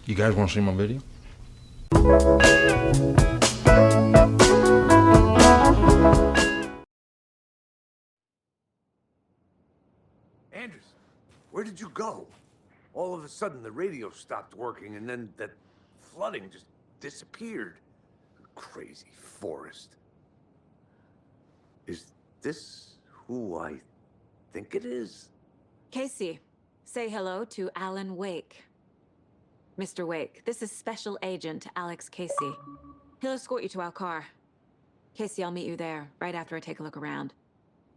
You guys want to see my video? Anders, where did you go? All of a sudden, the radio stopped working, and then that flooding just disappeared. Crazy forest. Is this who I think it is? Casey, say hello to Alan Wake. Mr. Wake, this is Special Agent Alex Casey. He'll escort you to our car. Casey, I'll meet you there, right after I take a look around.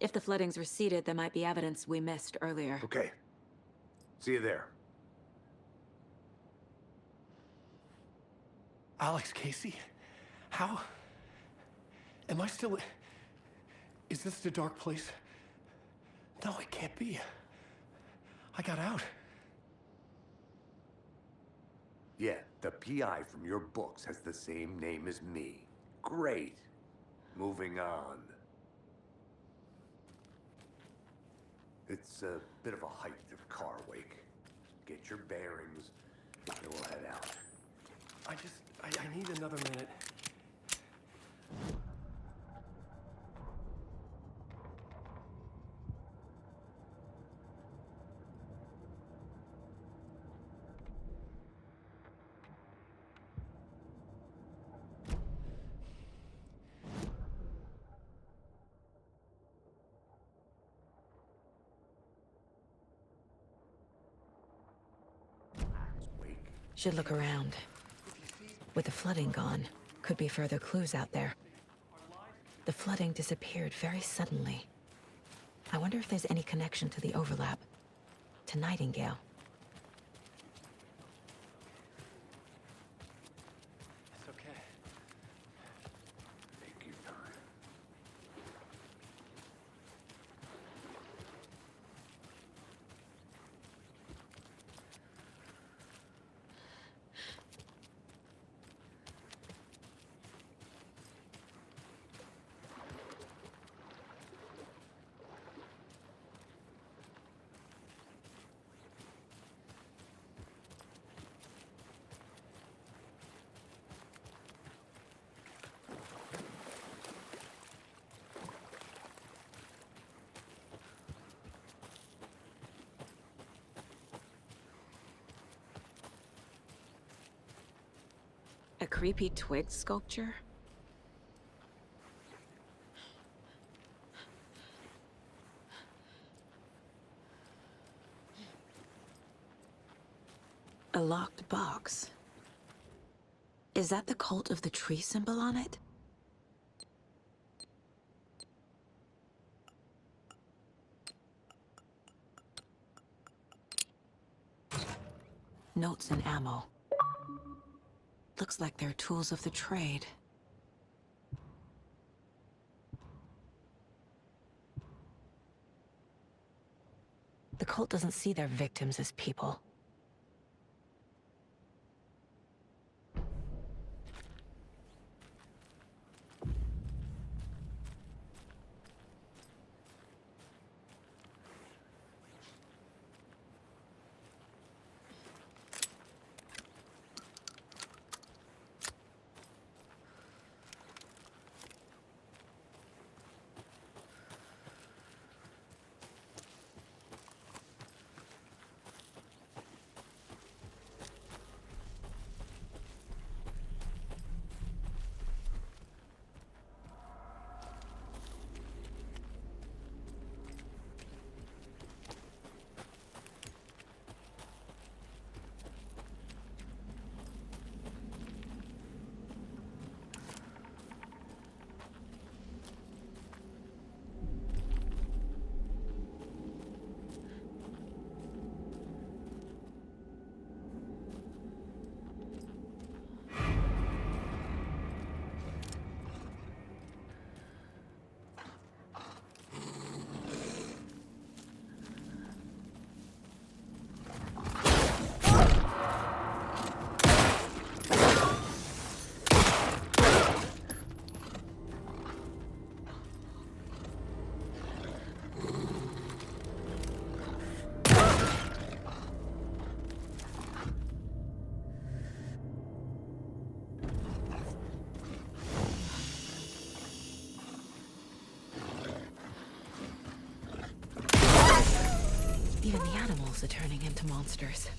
If the flooding's receded, there might be evidence we missed earlier. Okay. See you there. Alex Casey? How? Am I still... Is this the dark place? No, it can't be. I got out. Yeah, the PI from your books has the same name as me. Great. Moving on. It's a bit of a hike to the car, Wake. Get your bearings, and we'll head out. I need another minute. Wake. Should look around. With the flooding gone, could be further clues out there. The flooding disappeared very suddenly. I wonder if there's any connection to the overlap. To Nightingale. It's okay. Take your time. A creepy twig sculpture? A locked box. Is that the cult of the tree symbol on it? Notes and ammo. Looks like they're tools of the trade. The cult doesn't see their victims as people. are turning into monsters.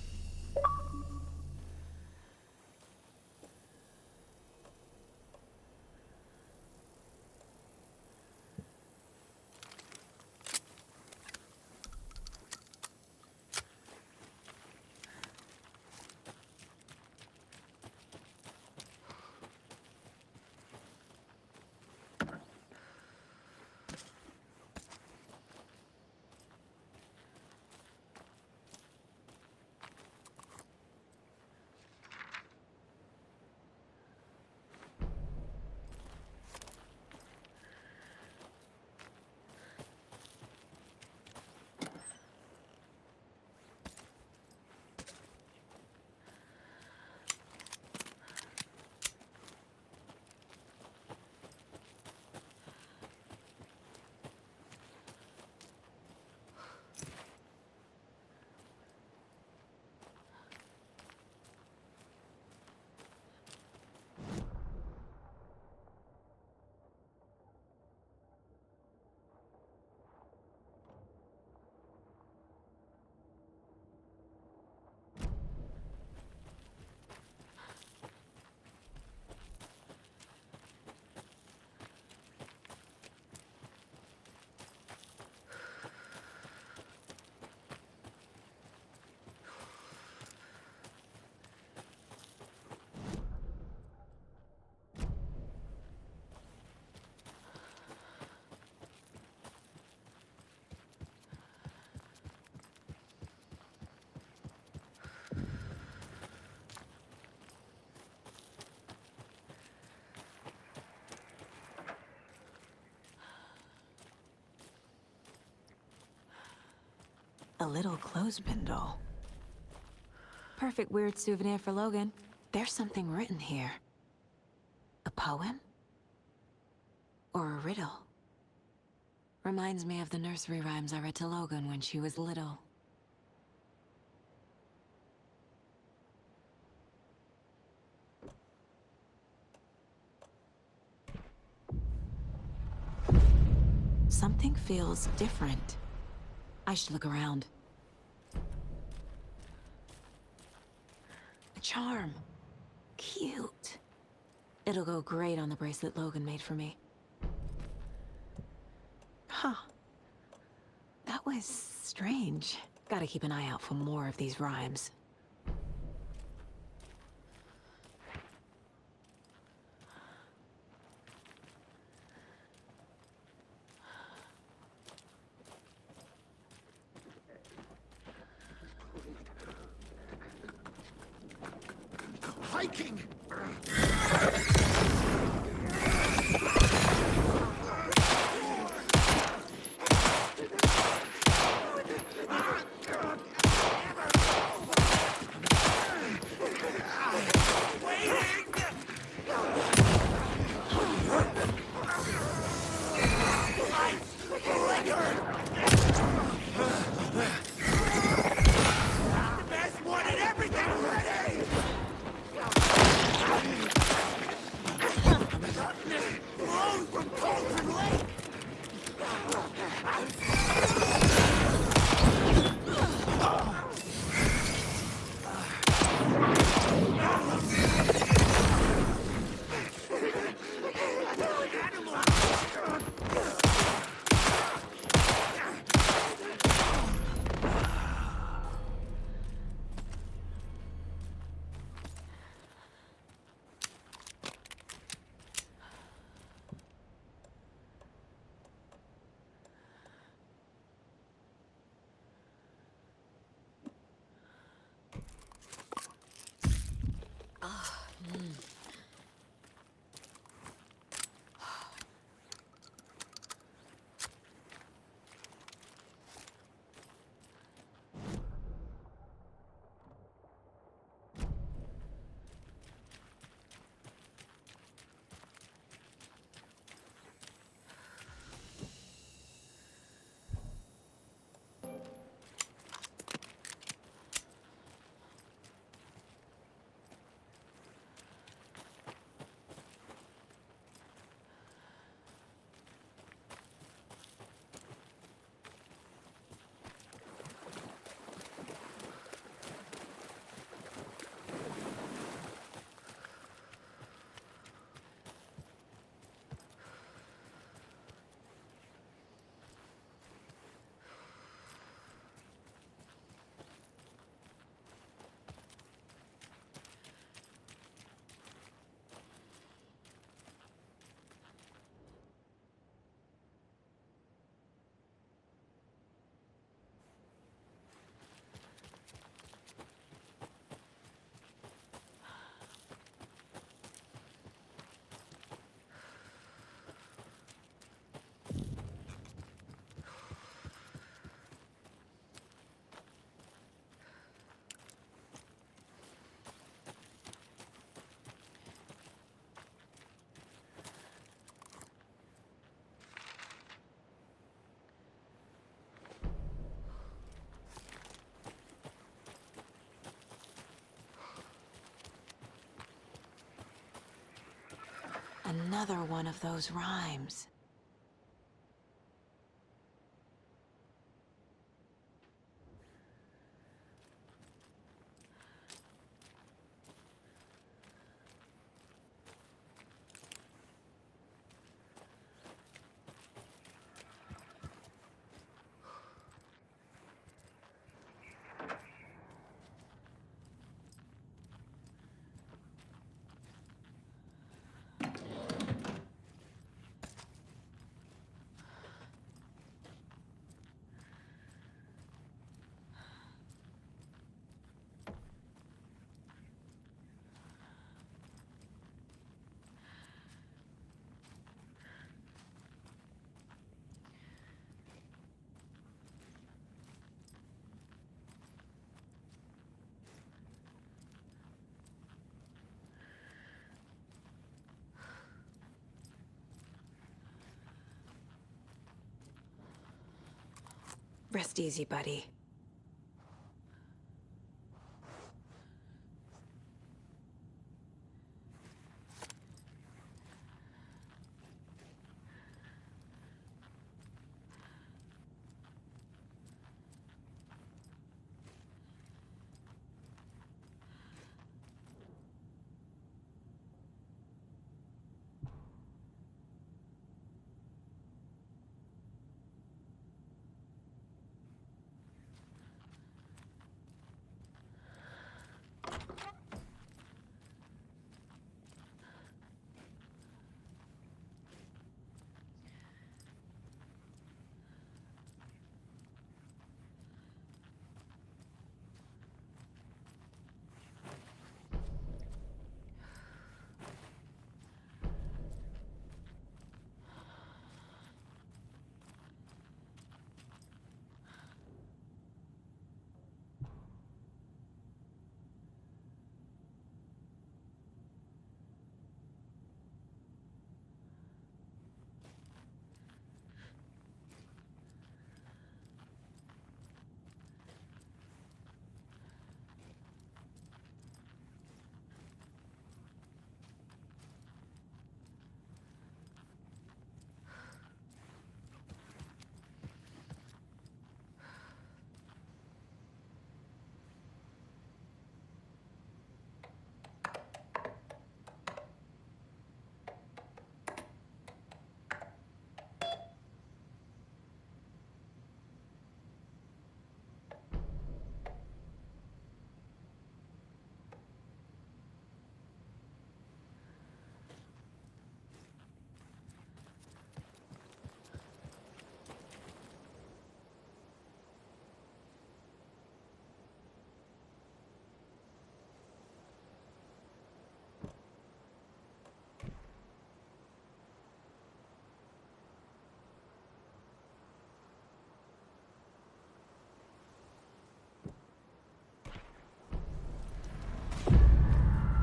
A little clothespin doll. Perfect weird souvenir for Logan. There's something written here. A poem? Or a riddle? Reminds me of the nursery rhymes I read to Logan when she was little. Something feels different. I should look around. A charm. Cute. It'll go great on the bracelet Logan made for me. Huh. That was strange. Gotta keep an eye out for more of these rhymes. Hiking! The best one and everything ready! Another one of those rhymes. Rest easy, buddy.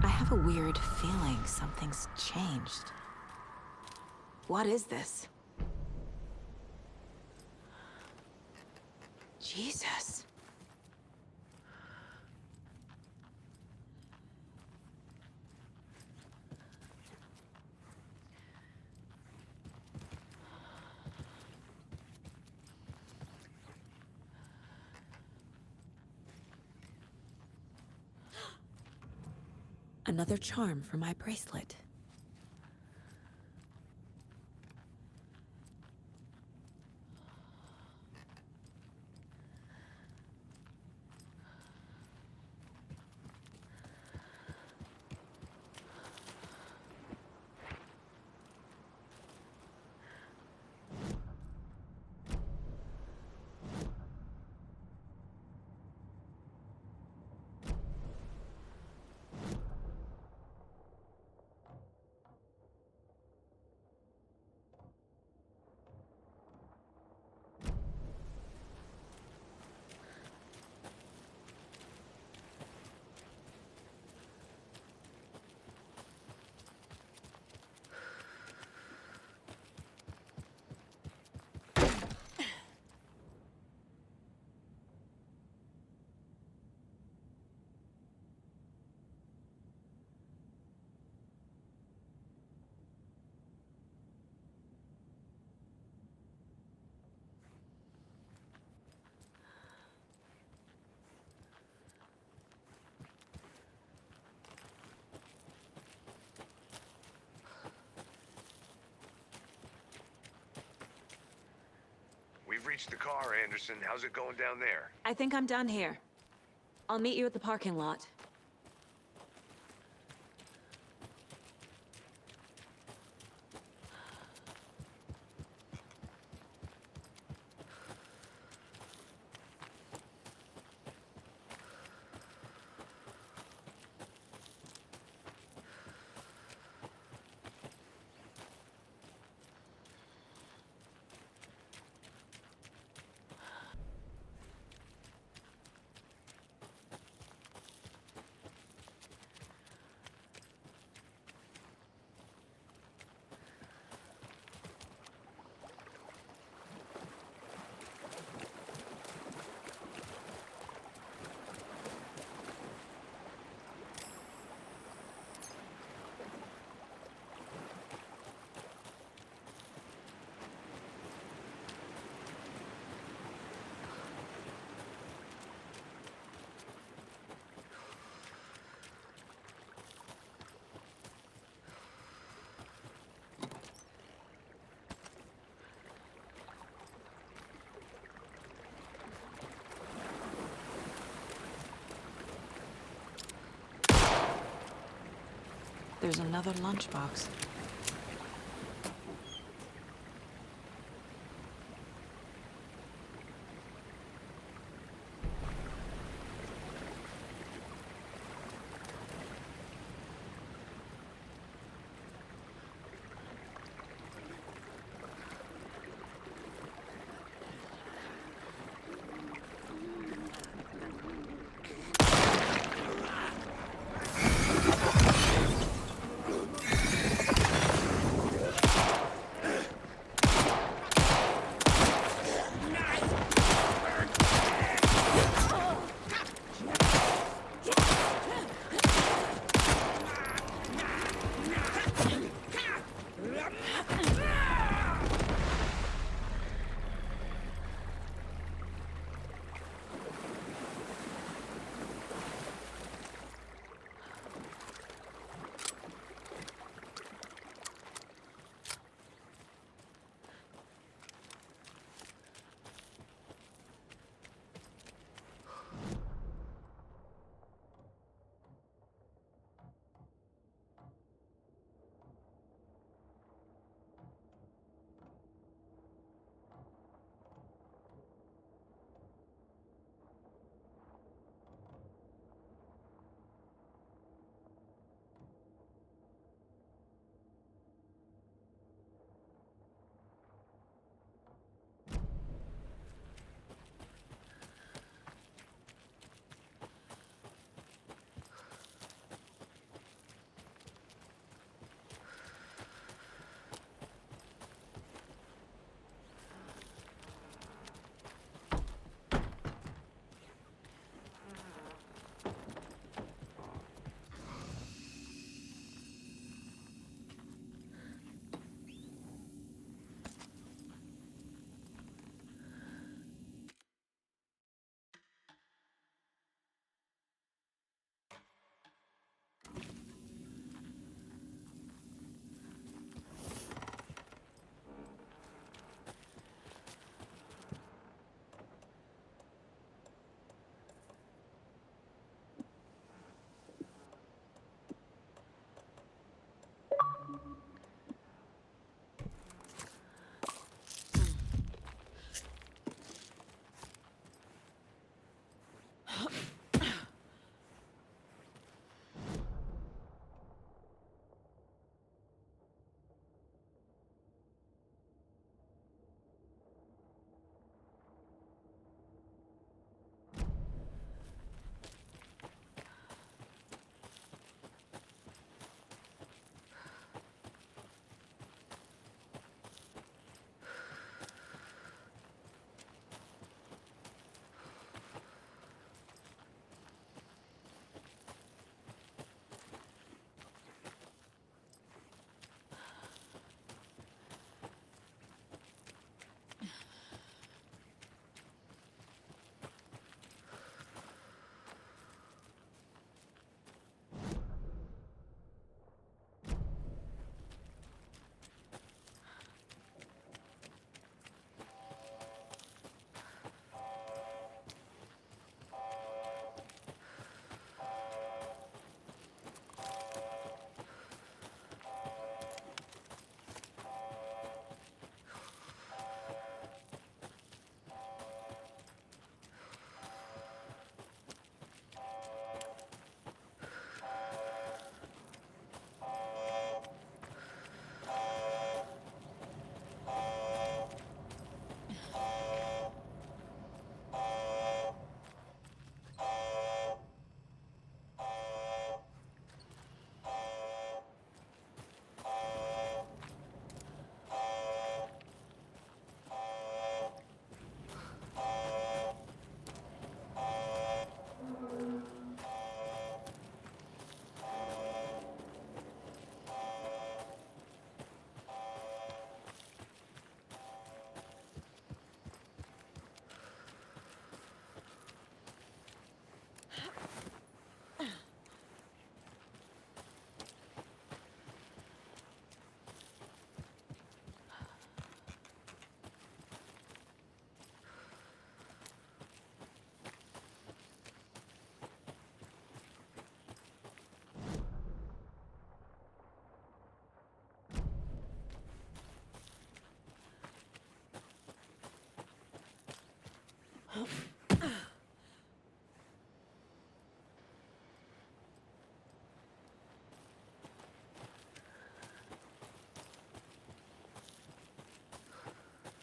I have a weird feeling something's changed. What is this? Jesus. Another charm for my bracelet. reached the car, Anderson. How's it going down there? I think I'm done here. I'll meet you at the parking lot. There's another lunchbox.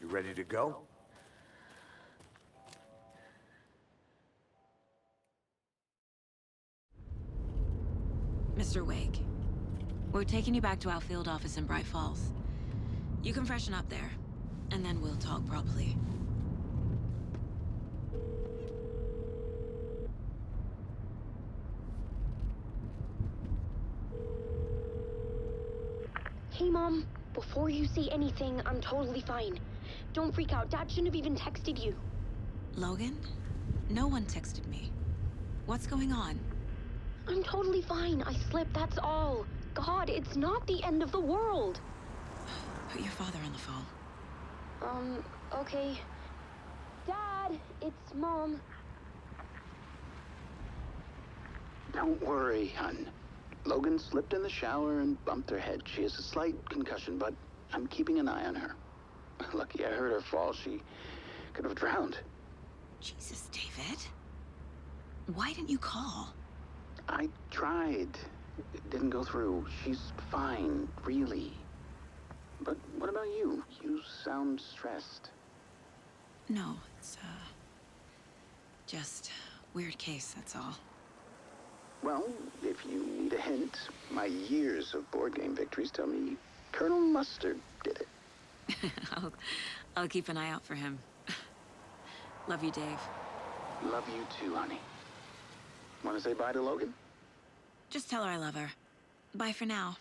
You ready to go? Mr. Wake, we're taking you back to our field office in Bright Falls. You can freshen up there, and then we'll talk properly. Hey, Mom. Before you say anything, I'm totally fine. Don't freak out. Dad shouldn't have even texted you. Logan? No one texted me. What's going on? I'm totally fine. I slipped, that's all. God, it's not the end of the world. Put your father on the phone. Okay. Dad, it's Mom. Don't worry, hun. Logan slipped in the shower and bumped her head. She has a slight concussion, but I'm keeping an eye on her. Lucky I heard her fall. She could have drowned. Jesus, David. Why didn't you call? I tried. It didn't go through. She's fine, really. But what about you? You sound stressed. No, it's, just weird case, that's all. Well, if you need a hint, my years of board game victories tell me Colonel Mustard did it. I'll keep an eye out for him. Love you, Dave. Love you too, honey. Want to say bye to Logan? Just tell her I love her. Bye for now.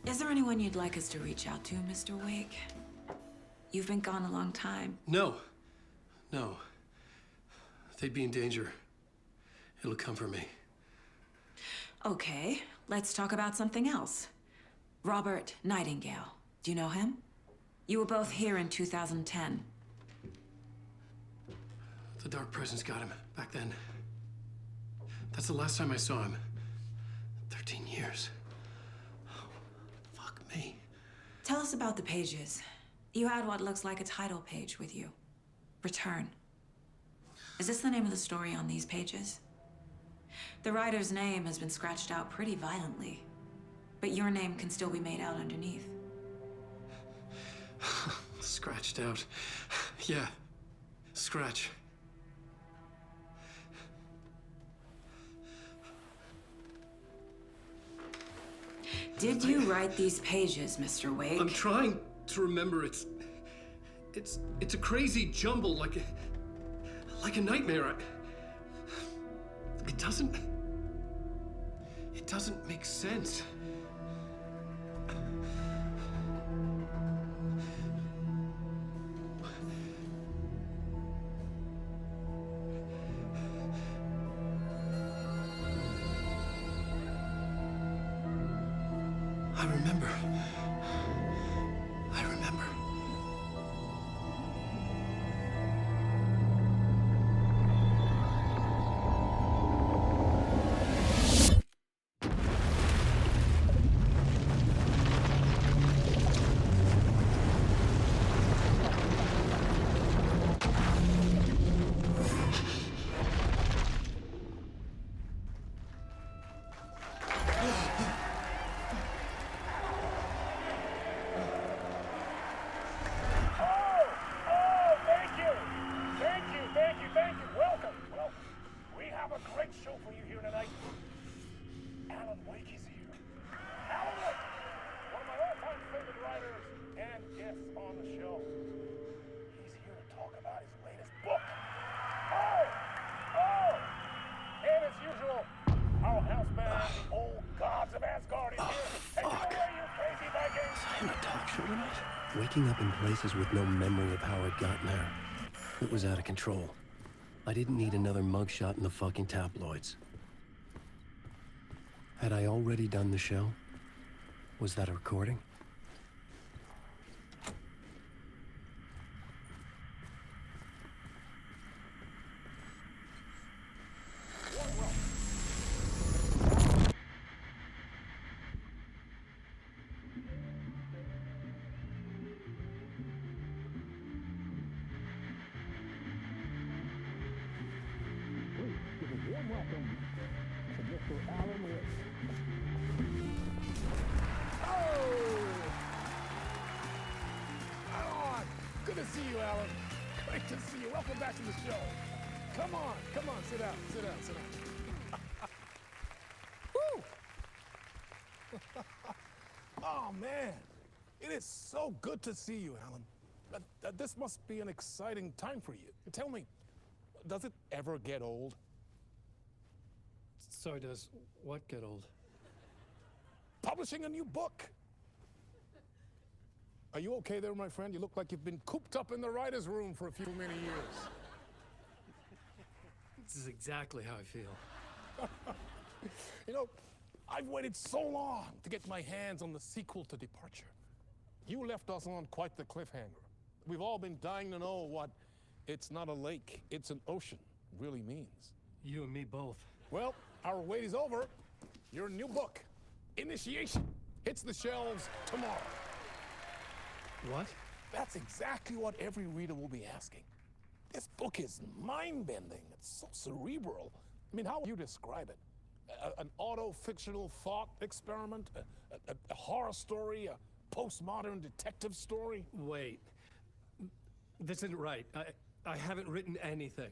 Is there anyone you'd like us to reach out to, Mr. Wake? You've been gone a long time. No. No. They'd be in danger. It'll come for me. Okay, let's talk about something else. Robert Nightingale. Do you know him? You were both here in 2010. The Dark Presence got him back then. That's the last time I saw him. 13 years. Oh, fuck me. Tell us about the pages. You had what looks like a title page with you. Return. Is this the name of the story on these pages? The writer's name has been scratched out pretty violently, but your name can still be made out underneath. Scratched out. Yeah. Scratch. Did you write these pages, Mr. Wake? I'm trying to remember. It's a crazy jumble, like a nightmare. It doesn't make sense. I remember. Waking up in places with no memory of how I'd gotten there. It was out of control. I didn't need another mugshot in the fucking tabloids. Had I already done the show? Was that a recording? Alan. Great to see you. Welcome back to the show. Come on, sit down, sit down, sit down. Woo! Oh, man. It is so good to see you, Alan. This must be an exciting time for you. Tell me, does it ever get old? So does what get old? Publishing a new book. Are you okay there, my friend? You look like you've been cooped up in the writer's room for a few many years. This is exactly how I feel. You know, I've waited so long to get my hands on the sequel to Departure. You left us on quite the cliffhanger. We've all been dying to know what "it's not a lake, it's an ocean" really means. You and me both. Well, our wait is over. Your new book, Initiation, hits the shelves tomorrow. What? That's exactly what every reader will be asking. This book is mind-bending. It's so cerebral. I mean, how would you describe it? An auto-fictional thought experiment? A horror story? A postmodern detective story? Wait. This isn't right. I haven't written anything.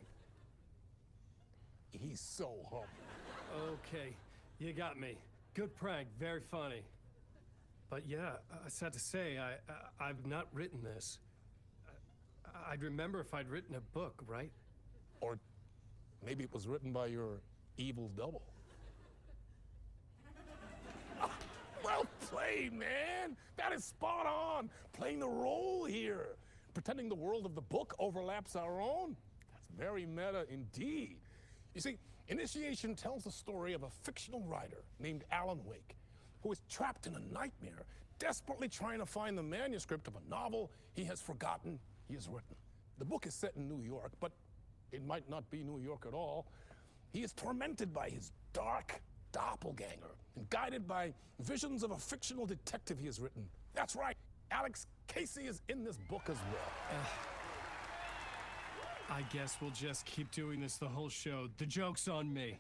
He's so humble. Okay, you got me. Good prank, very funny. But yeah, sad to say, I've not written this. I'd remember if I'd written a book, right? Or maybe it was written by your evil double. Well played, man! That is spot on! Playing the role here. Pretending the world of the book overlaps our own. That's very meta indeed. You see, Initiation tells the story of a fictional writer named Alan Wake, who is trapped in a nightmare, desperately trying to find the manuscript of a novel he has forgotten he has written. The book is set in New York, but it might not be New York at all. He is tormented by his dark doppelganger and guided by visions of a fictional detective he has written. That's right, Alex Casey is in this book as well. I guess we'll just keep doing this the whole show. The joke's on me.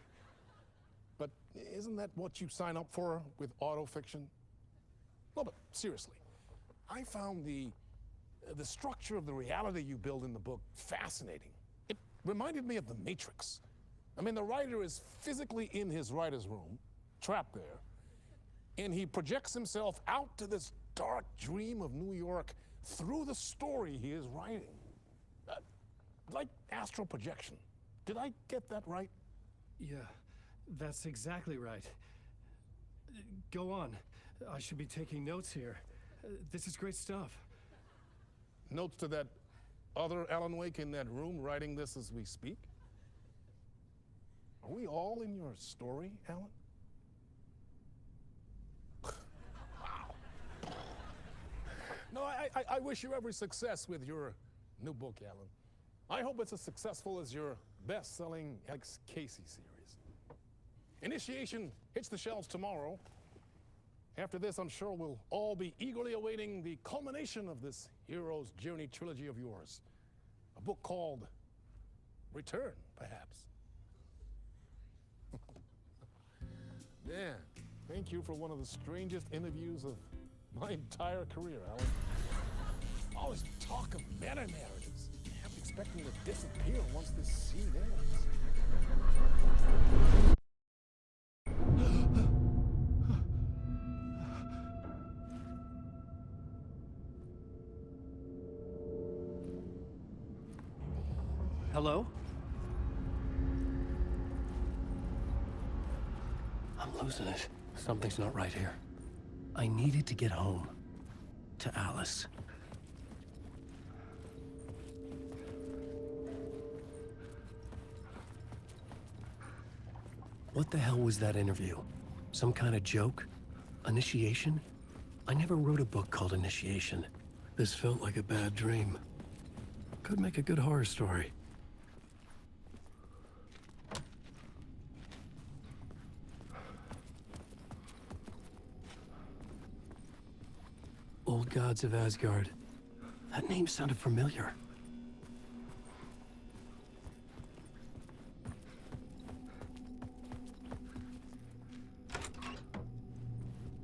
But isn't that what you sign up for with autofiction? No, but seriously, I found the structure of the reality you build in the book fascinating. It reminded me of The Matrix. I mean, the writer is physically in his writer's room, trapped there, and he projects himself out to this dark dream of New York through the story he is writing. Like astral projection. Did I get that right? Yeah, that's exactly right. Go on. I should be taking notes here. This is great stuff. Notes to that other Alan Wake in that room writing this as we speak? Are we all in your story, Alan? Wow. No, I wish you every success with your new book, Alan. I hope it's as successful as your best-selling Alex Casey series. Initiation hits the shelves tomorrow. After this, I'm sure we'll all be eagerly awaiting the culmination of this hero's journey trilogy of yours. A book called Return, perhaps. Dan, thank you for one of the strangest interviews of my entire career, Alan. All this talk of meta-narratives. I'm expecting to disappear once this scene ends. Hello? I'm losing it. Something's not right here. I needed to get home. To Alice. What the hell was that interview? Some kind of joke? Initiation? I never wrote a book called Initiation. This felt like a bad dream. Could make a good horror story. Old Gods of Asgard. That name sounded familiar.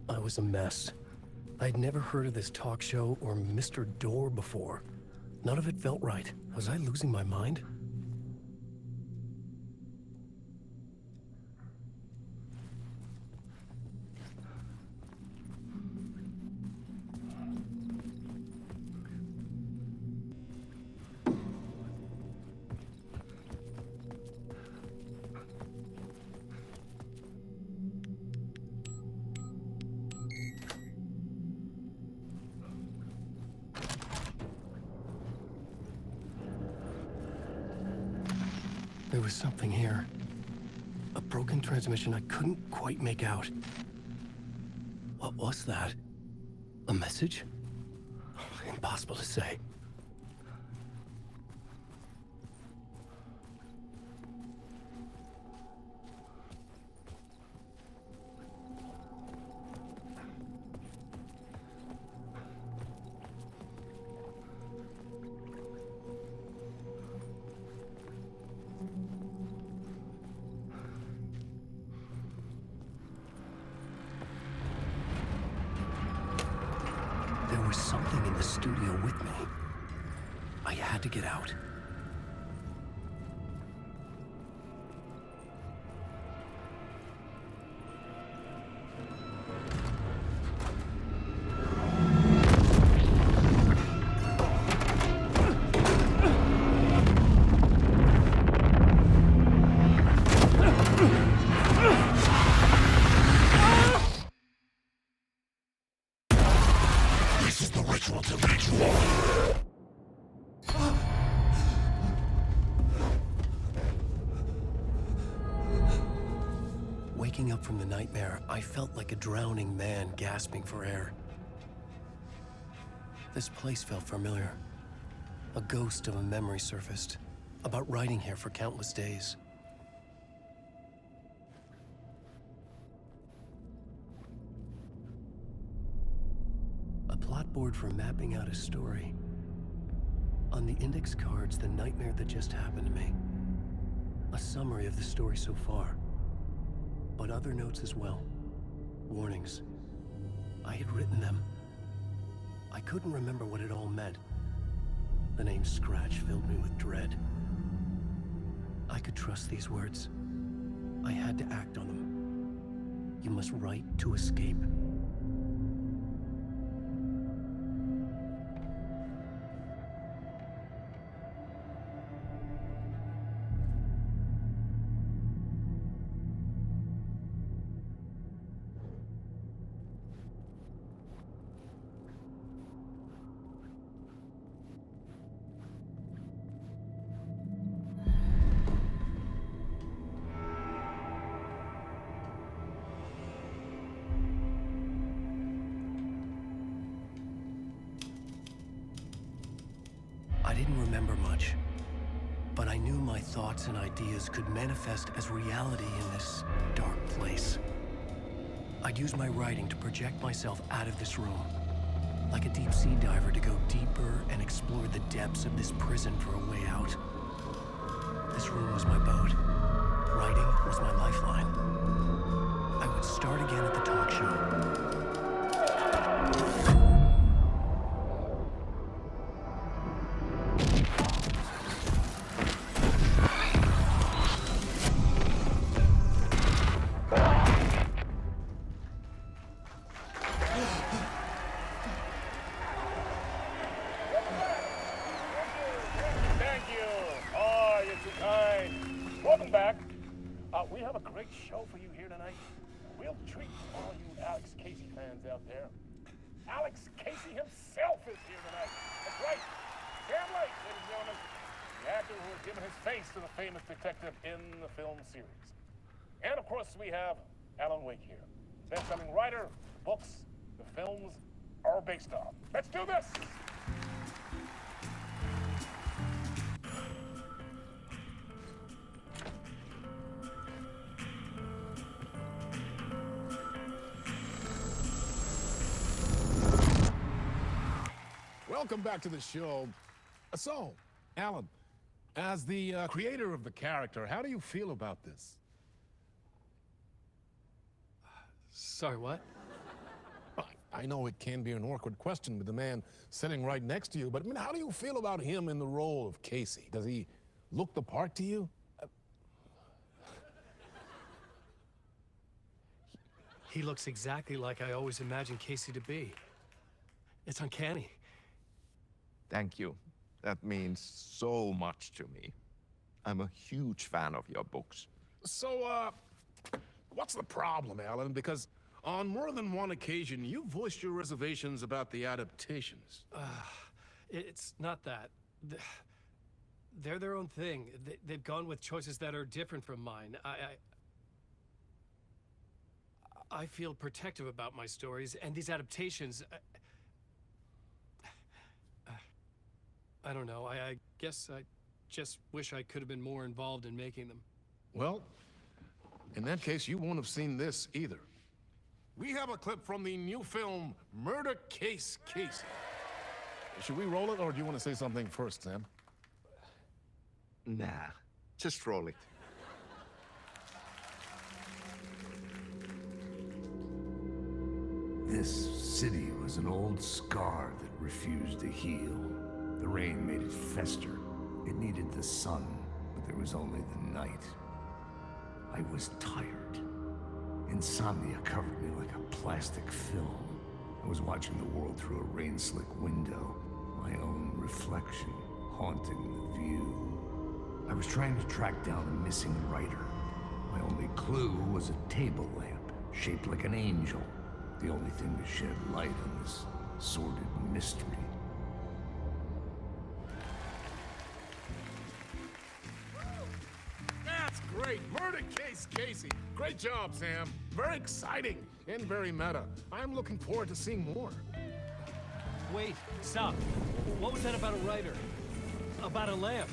I was a mess. I'd never heard of this talk show or Mr. Door before. None of it felt right. Was I losing my mind? There was something here. A broken transmission I couldn't quite make out. What was that? A message? Impossible to say. There was something in the studio with me. I had to get out. This is the ritual to ritual. Waking up from the nightmare, I felt like a drowning man gasping for air. This place felt familiar. A ghost of a memory surfaced, about riding here for countless days. A plot board for mapping out a story. On the index cards, the nightmare that just happened to me. A summary of the story so far. But other notes as well. Warnings. I had written them. I couldn't remember what it all meant. The name Scratch filled me with dread. I could trust these words. I had to act on them. You must write to escape. I didn't remember much, but I knew my thoughts and ideas could manifest as reality in this dark place. I'd use my writing to project myself out of this room, like a deep sea diver to go deeper and explore the depths of this prison for a way out. This room was my boat. Writing was my lifeline. I would start again at the talk show. Welcome back. We have a great show for you here tonight. A real treat for all you Alex Casey fans out there. Alex Casey himself is here tonight. That's right. Sam Lake, ladies and gentlemen. The actor who has given his face to the famous detective in the film series. And of course, we have Alan Wake here. Best-selling writer, books, the films are based on. Let's do this! Welcome back to the show. So, Alan, as the creator of the character, how do you feel about this? Sorry, what? I know it can be an awkward question with the man sitting right next to you, but I mean, how do you feel about him in the role of Casey? Does he look the part to you? He looks exactly like I always imagined Casey to be. It's uncanny. Thank you. That means so much to me. I'm a huge fan of your books. So, what's the problem, Alan? Because on more than one occasion, you voiced your reservations about the adaptations. It's not that. They're their own thing. They've gone with choices that are different from mine. I feel protective about my stories, and these adaptations... I don't know. I guess I just wish I could have been more involved in making them. Well, in that case, you won't have seen this either. We have a clip from the new film, Murder Case Casey. Should we roll it, or do you want to say something first, Sam? Nah, just roll it. This city was an old scar that refused to heal. The rain made it fester. It needed the sun, but there was only the night. I was tired. Insomnia covered me like a plastic film. I was watching the world through a rain-slick window, my own reflection haunting the view. I was trying to track down a missing writer. My only clue was a table lamp, shaped like an angel. The only thing to shed light on this sordid mystery. That's great! Murder Case Casey! Great job, Sam. Very exciting and very meta. I'm looking forward to seeing more. Wait, stop. What was that about a writer? About a lamp?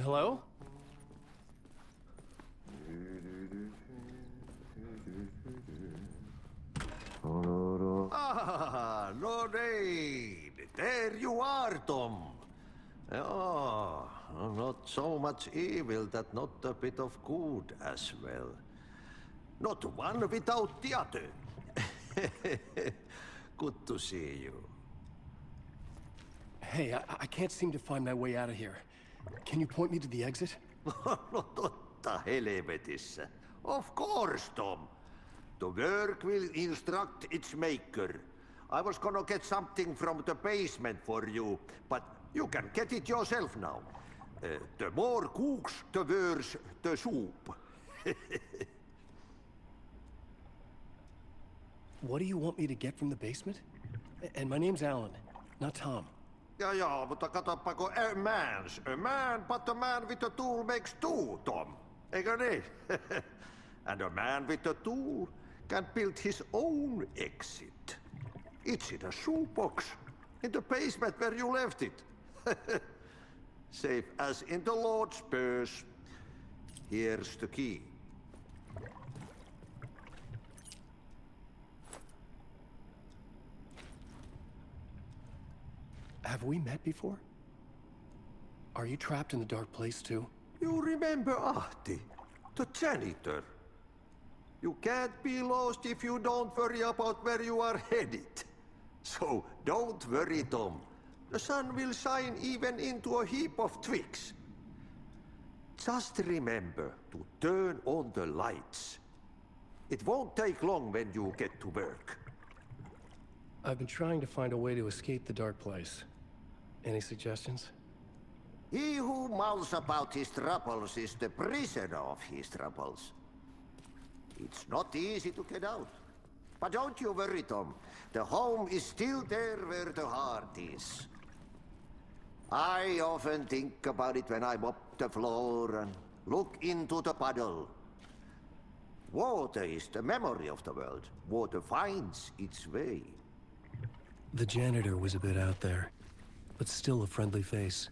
Hello? Ah, Lorraine! There you are, Tom. Oh, not so much evil that not a bit of good as well. Not one without the other. Good to see you. Hey, I can't seem to find my way out of here. Can you point me to the exit? No totta helvetissä. Of course, Tom. The work will instruct its maker. I was gonna get something from the basement for you, but you can get it yourself now. The more cooks, the worse the soup. What do you want me to get from the basement? And my name's Alan, not Tom. Ja, mutta katsoppa, a man, but a man with a tool makes two, Tom. Eikö niin? And a man with a tool can build his own exit. It's in a shoebox, in the basement where you left it. Safe as in the Lord's purse. Here's the key. Have we met before? Are you trapped in the dark place too? You remember Ahti, the janitor? You can't be lost if you don't worry about where you are headed. So don't worry, Tom. The sun will shine even into a heap of twigs. Just remember to turn on the lights. It won't take long when you get to work. I've been trying to find a way to escape the dark place. Any suggestions? He who mouths about his troubles is the prisoner of his troubles. It's not easy to get out. But don't you worry, Tom. The home is still there where the heart is. I often think about it when I mop the floor and look into the puddle. Water is the memory of the world. Water finds its way. The janitor was a bit out there, but still a friendly face.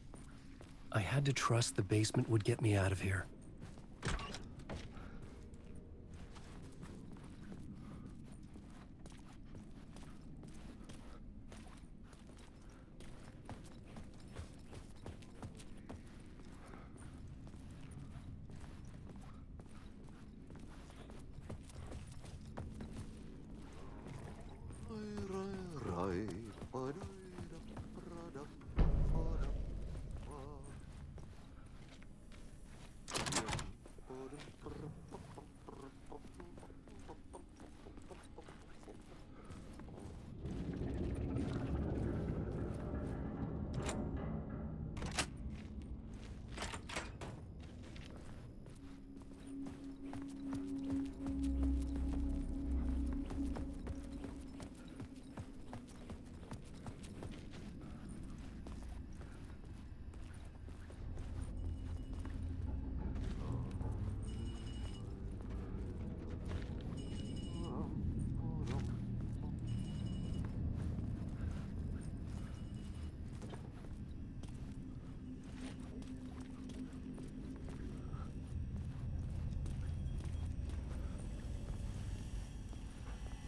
I had to trust the basement would get me out of here.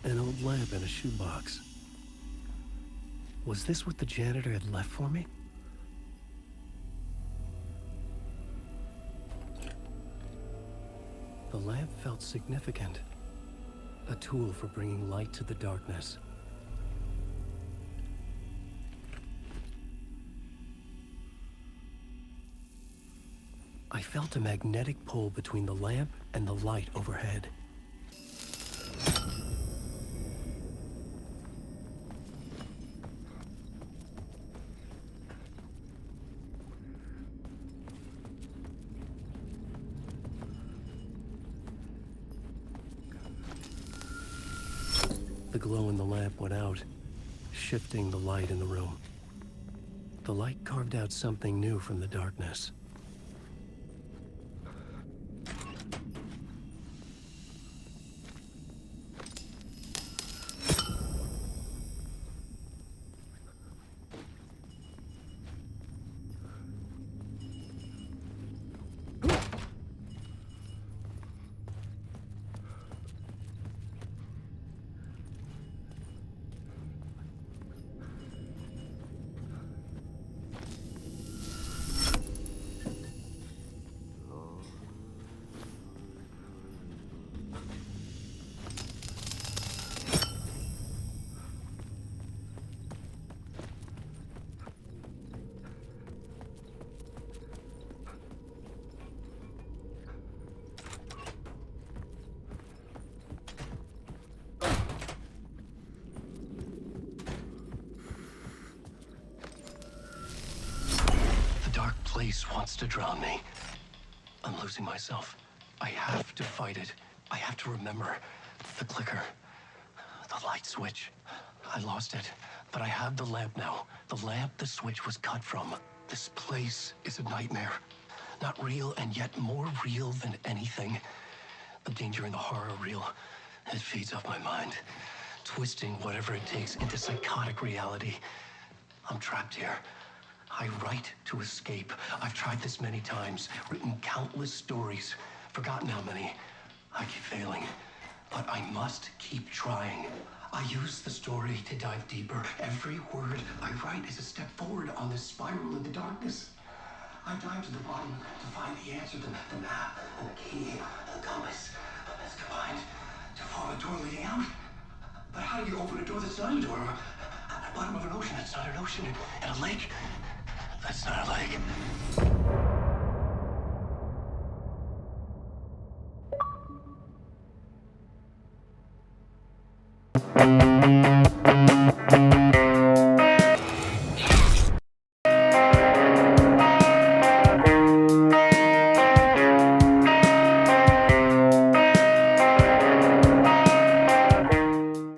An old lamp in a shoebox. Was this what the janitor had left for me? The lamp felt significant. A tool for bringing light to the darkness. I felt a magnetic pull between the lamp and the light overhead. The glow in the lamp went out, shifting the light in the room. The light carved out something new from the darkness. Place wants to drown me. I'm losing myself. I have to fight it. I have to remember the clicker, the light switch. I lost it, but I have the lamp now. The lamp the switch was cut from. This place is a nightmare. Not real, and yet more real than anything. The danger and the horror real. It feeds off my mind, twisting whatever it takes into psychotic reality. I'm trapped here. I write to escape. I've tried this many times, written countless stories, forgotten how many. I keep failing, but I must keep trying. I use the story to dive deeper. Every word I write is a step forward on this spiral into darkness. I dive to the bottom to find the answer, the map, and the key, and the compass. It's combined to form a door leading out. But how do you open a door that's not a door? At the bottom of an ocean that's not an ocean, and a lake that's not a lake.